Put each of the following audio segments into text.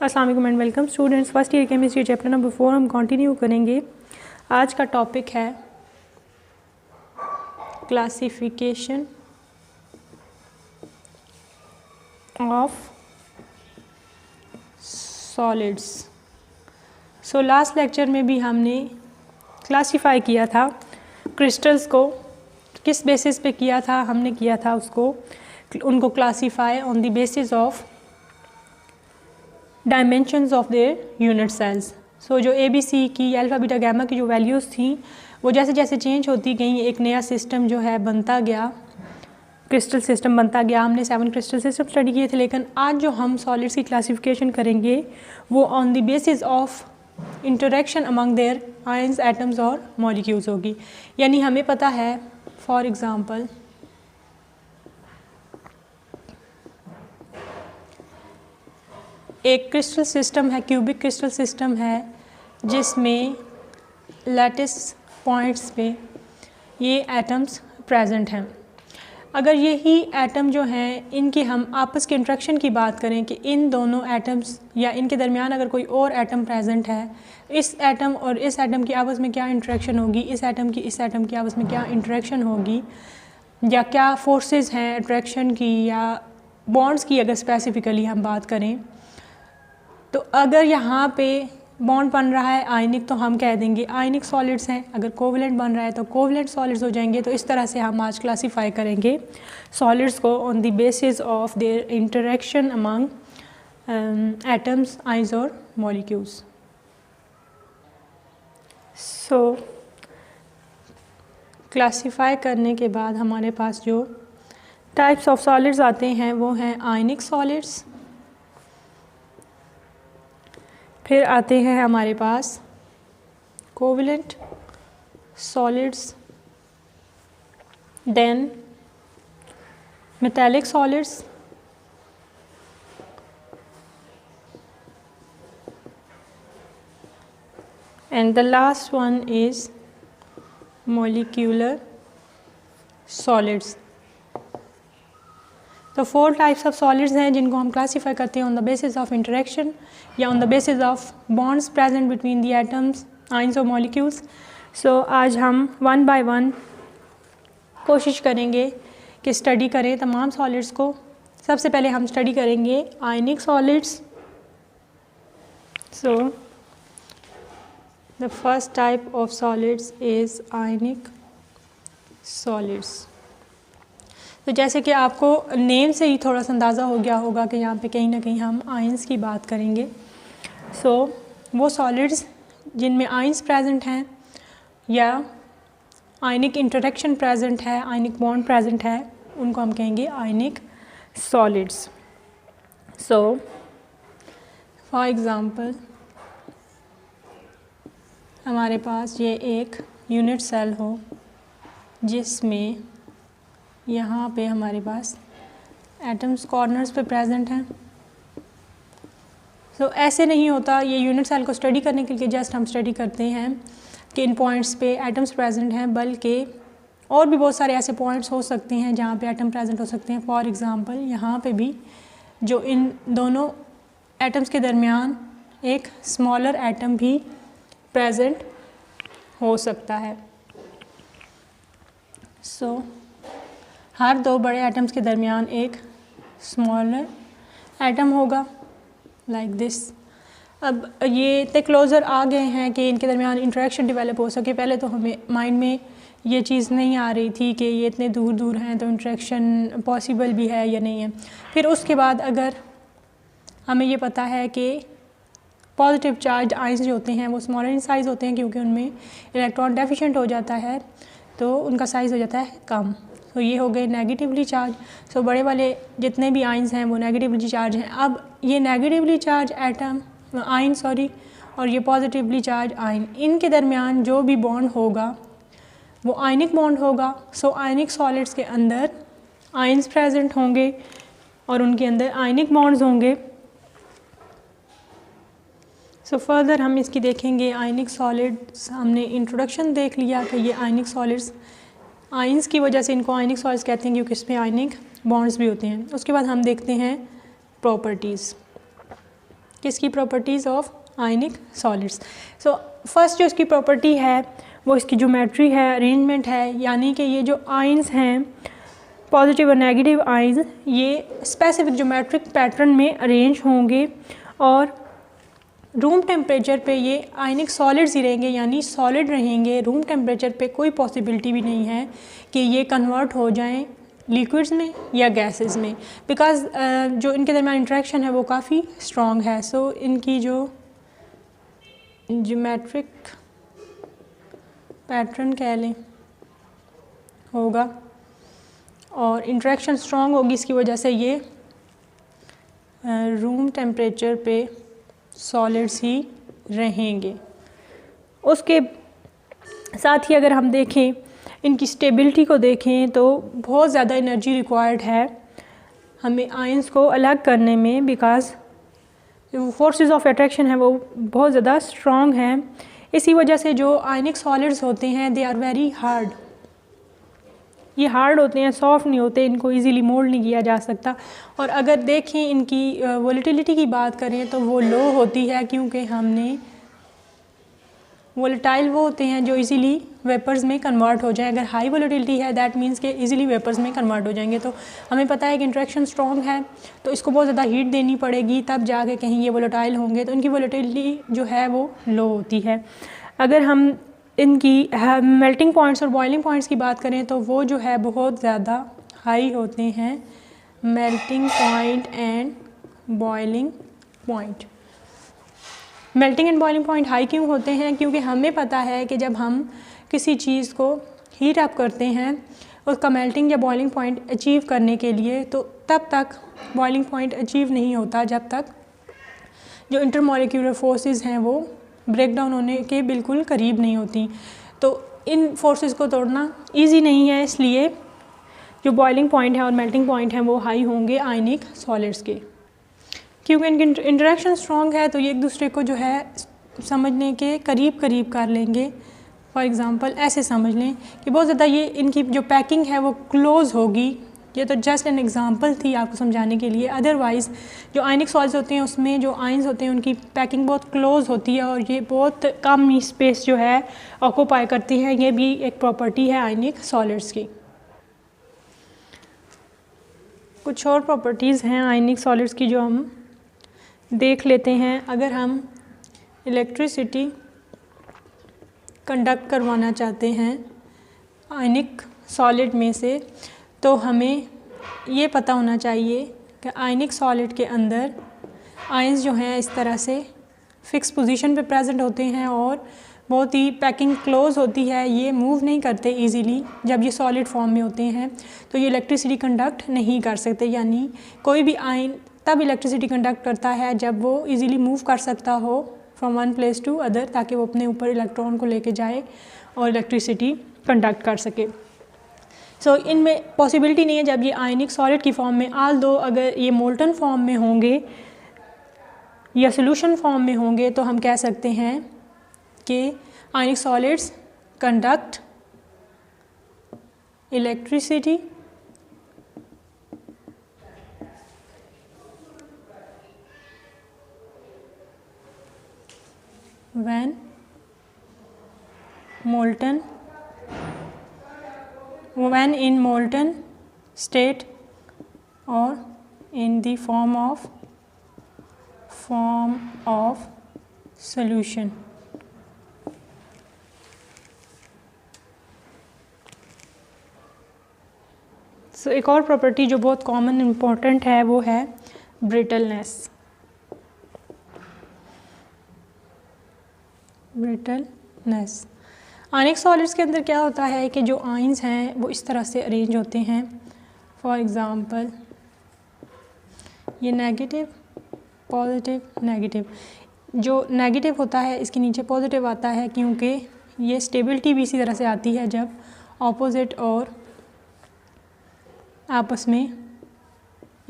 अस्सलाम वालेकुम and welcome students. First year chemistry chapter number 4 हम कंटिन्यू करेंगे। आज का टॉपिक है classification of solids. So last lecture में भी हमने क्लासीफाई किया था क्रिस्टल्स को। किस बेसिस पे किया था? हमने किया था उनको classify on the basis of dimensions of their unit cells. So जो ABC की अल्फ़ा बीटा गैमा की जो वैल्यूज़ थी वो जैसे जैसे चेंज होती गई एक नया सिस्टम जो है बनता गया, क्रिस्टल सिस्टम बनता गया। हमने 7 क्रिस्टल सिस्टम स्टडी किए थे, लेकिन आज जो हम सॉलिड्स की क्लासिफिकेशन करेंगे वो on the basis of interaction among their ions, atoms और मॉलिक्यूल्स होगी। यानी हमें पता है फॉर एग्ज़ाम्पल एक क्रिस्टल सिस्टम है, क्यूबिक क्रिस्टल सिस्टम है, जिसमें लैटिस पॉइंट्स पे ये एटम्स प्रेजेंट हैं। अगर यही एटम जो हैं इनकी हम आपस के इंट्रैक्शन की बात करें कि इन दोनों एटम्स या इनके दरमियान अगर कोई और एटम प्रेजेंट है, इस एटम और इस एटम की आपस में क्या इंट्रैक्शन होगी, इस एटम की इस एटम की आपस में क्या इंट्रैक्शन होगी, या क्या फोर्सेस हैं अट्रैक्शन की या बॉन्ड्स की अगर स्पेसिफिकली हम बात करें, तो अगर यहाँ पे बॉन्ड बन रहा है आयनिक तो हम कह देंगे आयनिक सॉलिड्स हैं। अगर कोवलेंट बन रहा है तो कोवलेंट सॉलिड्स हो जाएंगे। तो इस तरह से हम आज क्लासीफाई करेंगे सॉलिड्स को on the basis of their interaction among atoms, ions और मॉलिक्यूल्स। सो क्लासीफाई करने के बाद हमारे पास जो टाइप्स ऑफ सॉलिड्स आते हैं वो हैं आयनिक सॉलिड्स, फिर आते हैं हमारे पास covalent solids, then metallic solids, and the last one is molecular solids. तो 4 टाइप्स ऑफ सॉलिड्स हैं जिनको हम क्लासीफाई करते हैं on the basis of interaction या on the basis of bonds present between the atoms, ions और molecules. So आज हम 1 बाय 1 कोशिश करेंगे कि स्टडी करें तमाम सॉलिड्स को। सबसे पहले हम स्टडी करेंगे आयनिक solids. So the first type of solids is ionic solids. तो जैसे कि आपको नेम से ही थोड़ा सा अंदाज़ा हो गया होगा कि यहाँ पे कहीं ना कहीं हम आयंस की बात करेंगे। सो वो सॉलिड्स जिनमें आयंस प्रेजेंट हैं या आयनिक इंटरेक्शन प्रेजेंट है, आयनिक बॉन्ड प्रेजेंट है, उनको हम कहेंगे आयनिक सॉलिड्स। सो फॉर एग्ज़ाम्पल हमारे पास ये एक यूनिट सेल हो जिसमें यहाँ पे हमारे पास एटम्स कॉर्नर्स पे प्रेजेंट हैं। सो ऐसे नहीं होता, ये यूनिट सेल को स्टडी करने के लिए जस्ट हम स्टडी करते हैं कि इन पॉइंट्स पे एटम्स प्रेजेंट हैं, बल्कि और भी बहुत सारे ऐसे पॉइंट्स हो सकते हैं जहाँ पे एटम प्रेजेंट हो सकते हैं। फॉर एग्ज़ाम्पल यहाँ पे भी जो इन दोनों एटम्स के दरमियान एक स्मॉलर एटम भी प्रेजेंट हो सकता है। सो हर 2 बड़े एटम्स के दरमियान एक स्मॉलर एटम होगा लाइक दिस। अब ये इतने क्लोज़र आ गए हैं कि इनके दरमियान इंटरेक्शन डेवलप हो सके। पहले तो हमें माइंड में ये चीज़ नहीं आ रही थी कि ये इतने दूर दूर हैं तो इंटरेक्शन पॉसिबल भी है या नहीं है। फिर उसके बाद अगर हमें ये पता है कि पॉजिटिव चार्ज आयंस जो होते हैं वो स्मॉलर इन साइज़ होते हैं, क्योंकि उनमें इलेक्ट्रॉन डेफिशिएंट हो जाता है तो उनका साइज़ हो जाता है कम। तो ये हो गए नेगेटिवली चार्ज। सो बड़े वाले जितने भी आयंस हैं वो नेगेटिवली चार्ज हैं। अब ये नेगेटिवली चार्ज आयन और ये पॉजिटिवली चार्ज आयन, इनके दरमियान जो भी बॉन्ड होगा वो आयनिक बॉन्ड होगा। सो आयनिक सॉलिड्स के अंदर आयंस प्रेजेंट होंगे और उनके अंदर आयनिक बॉन्ड्स होंगे। सो फर्दर हम इसकी देखेंगे आयनिक सॉलिड्स। हमने इंट्रोडक्शन देख लिया कि ये आयनिक सॉलिड्स आयंस की वजह से इनको आयनिक सॉलिड्स कहते हैं क्योंकि इसमें आयनिक बॉन्ड्स भी होते हैं। उसके बाद हम देखते हैं प्रॉपर्टीज़। किसकी properties of ionic solids. So first जो इसकी प्रॉपर्टी है वो इसकी ज्योमेट्री है, अरेंजमेंट है, यानी कि ये जो आयंस हैं पॉजिटिव और नेगेटिव आयंस ये स्पेसिफिक ज्योमेट्रिक पैटर्न में अरेंज होंगे और रूम टेम्परेचर पे ये आयनिक सॉलिड्स ही रहेंगे, यानी सॉलिड रहेंगे। रूम टेम्परेचर पे कोई पॉसिबिलिटी भी नहीं है कि ये कन्वर्ट हो जाएं लिक्विड्स में या गैसेस में, बिकॉज जो इनके दरमियान इंटरेक्शन है वो काफ़ी स्ट्रॉन्ग है। सो इनकी जो ज्योमेट्रिक पैटर्न कह लें होगा और इंटरेक्शन स्ट्रॉन्ग होगी, इसकी वजह से ये रूम टेम्परेचर पे सॉलिड्स ही रहेंगे। उसके साथ ही अगर हम देखें इनकी स्टेबिलिटी को देखें तो बहुत ज़्यादा एनर्जी रिक्वायर्ड है हमें आयंस को अलग करने में, बिकॉज फोर्सेस ऑफ अट्रैक्शन है वो बहुत ज़्यादा स्ट्रॉन्ग है। इसी वजह से जो आयनिक सॉलिड्स होते हैं दे आर वेरी हार्ड, ये हार्ड होते हैं, सॉफ्ट नहीं होते, इनको इजीली मोल्ड नहीं किया जा सकता। और अगर देखें इनकी वोलेटिलिटी की बात करें तो वो लो होती है, क्योंकि हमने वोलेटाइल वो होते हैं जो इजीली वेपर्स में कन्वर्ट हो जाए। अगर हाई वोलेटिलिटी है दैट मीन्स के इजीली वेपर्स में कन्वर्ट हो जाएंगे। तो हमें पता है कि इंट्रैक्शन स्ट्रॉन्ग है तो इसको बहुत ज़्यादा हीट देनी पड़ेगी तब जाके कहीं ये वोलेटाइल होंगे, तो इनकी वोलेटिलिटी जो है वो लो होती है। अगर हम इनकी मेल्टिंग पॉइंट्स और बॉइलिंग पॉइंट्स की बात करें तो वो जो है बहुत ज़्यादा हाई होते हैं, melting point and boiling point. Melting and boiling point high क्यों होते हैं? क्योंकि हमें पता है कि जब हम किसी चीज़ को हीट अप करते हैं उसका मेल्टिंग या बॉइलिंग पॉइंट अचीव करने के लिए, तो तब तक बॉइलिंग पॉइंट अचीव नहीं होता जब तक जो इंटरमॉलिक्यूलर फोर्सेस हैं वो ब्रेक डाउन होने के बिल्कुल करीब नहीं होती। तो इन फोर्सेस को तोड़ना ईजी नहीं है, इसलिए जो बॉइलिंग पॉइंट है और मेल्टिंग पॉइंट हैं वो हाई होंगे आयनिक सॉलिड्स के। क्योंकि इनकी इंटरेक्शन स्ट्रॉन्ग है तो ये एक दूसरे को जो है समझने के करीब करीब कर लेंगे। फॉर एग्ज़ाम्पल ऐसे समझ लें कि बहुत ज़्यादा ये इनकी जो पैकिंग है वो क्लोज़ होगी। ये तो जस्ट एन एग्ज़ाम्पल थी आपको समझाने के लिए। अदरवाइज़ जो आयनिक सॉल्ट्स होते हैं उसमें जो आयंस होते हैं उनकी पैकिंग बहुत क्लोज़ होती है और ये बहुत कम स्पेस जो है ऑक्यूपाई करती हैं। ये भी एक प्रॉपर्टी है आयनिक सॉलिड्स की। कुछ और प्रॉपर्टीज़ हैं आयनिक सॉलिड्स की जो हम देख लेते हैं। अगर हम इलेक्ट्रिसिटी कंडक्ट करवाना चाहते हैं आयनिक सॉलिड में से, तो हमें ये पता होना चाहिए कि आयनिक सॉलिड के अंदर आयंस जो हैं इस तरह से फ़िक्स पोजीशन पे प्रेजेंट होते हैं और बहुत ही पैकिंग क्लोज होती है, ये मूव नहीं करते इजीली। जब ये सॉलिड फॉर्म में होते हैं तो ये इलेक्ट्रिसिटी कंडक्ट नहीं कर सकते, यानी कोई भी आयन तब इलेक्ट्रिसिटी कंडक्ट करता है जब वो इजीली मूव कर सकता हो from one place to other, ताकि वो अपने ऊपर इलेक्ट्रॉन को लेके जाए और इलेक्ट्रिसिटी कंडक्ट कर सके। सो इनमें पॉसिबिलिटी नहीं है जब ये आयनिक सॉलिड की फॉर्म में, आल दो अगर ये मोल्टन फॉर्म में होंगे या सोल्यूशन फॉर्म में होंगे तो हम कह सकते हैं कि आयनिक solids conduct electricity when in molten state or in the form of solution। सो एक और प्रॉपर्टी जो बहुत कॉमन इम्पोर्टेंट है वो है ब्रिटलनेस। आयनिक सॉलिड्स के अंदर क्या होता है कि जो आयंस हैं वो इस तरह से अरेंज होते हैं। फॉर एग्ज़ाम्पल ये नेगेटिव पॉजिटिव नेगेटिव, जो नेगेटिव होता है इसके नीचे पॉजिटिव आता है, क्योंकि ये स्टेबिलिटी भी इसी तरह से आती है जब ऑपोजिट और आपस में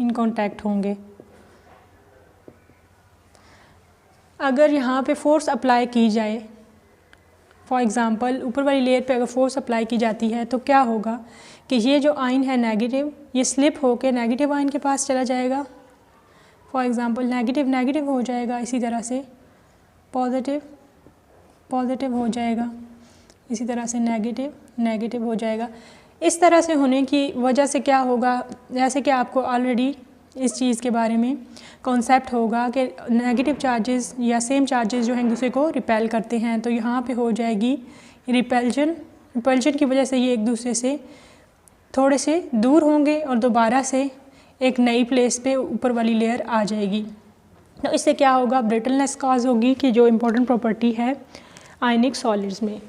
इन कांटेक्ट होंगे। अगर यहाँ पे फोर्स अप्लाई की जाए, फॉर एग्ज़ाम्पल ऊपर वाली लेयर पे अगर फोर्स अप्लाई की जाती है तो क्या होगा कि ये जो आयन है नेगेटिव, ये स्लिप होकर नेगेटिव आयन के पास चला जाएगा। फॉर एग्ज़ाम्पल नेगेटिव नेगेटिव हो जाएगा, इसी तरह से पॉजिटिव पॉजिटिव हो जाएगा, इसी तरह से नेगेटिव नेगेटिव हो जाएगा। इस तरह से होने की वजह से क्या होगा, जैसे कि आपको ऑलरेडी इस चीज़ के बारे में कॉन्सेप्ट होगा कि नेगेटिव चार्जेस या सेम चार्जेस जो हैं एक दूसरे को रिपेल करते हैं, तो यहाँ पे हो जाएगी रिपल्जन। रिपल्जन की वजह से ये एक दूसरे से थोड़े से दूर होंगे और दोबारा से एक नई प्लेस पे ऊपर वाली लेयर आ जाएगी। तो इससे क्या होगा, ब्रिटलनेस कॉज होगी, कि जो इम्पोर्टेंट प्रॉपर्टी है आयनिक सॉलिड्स में।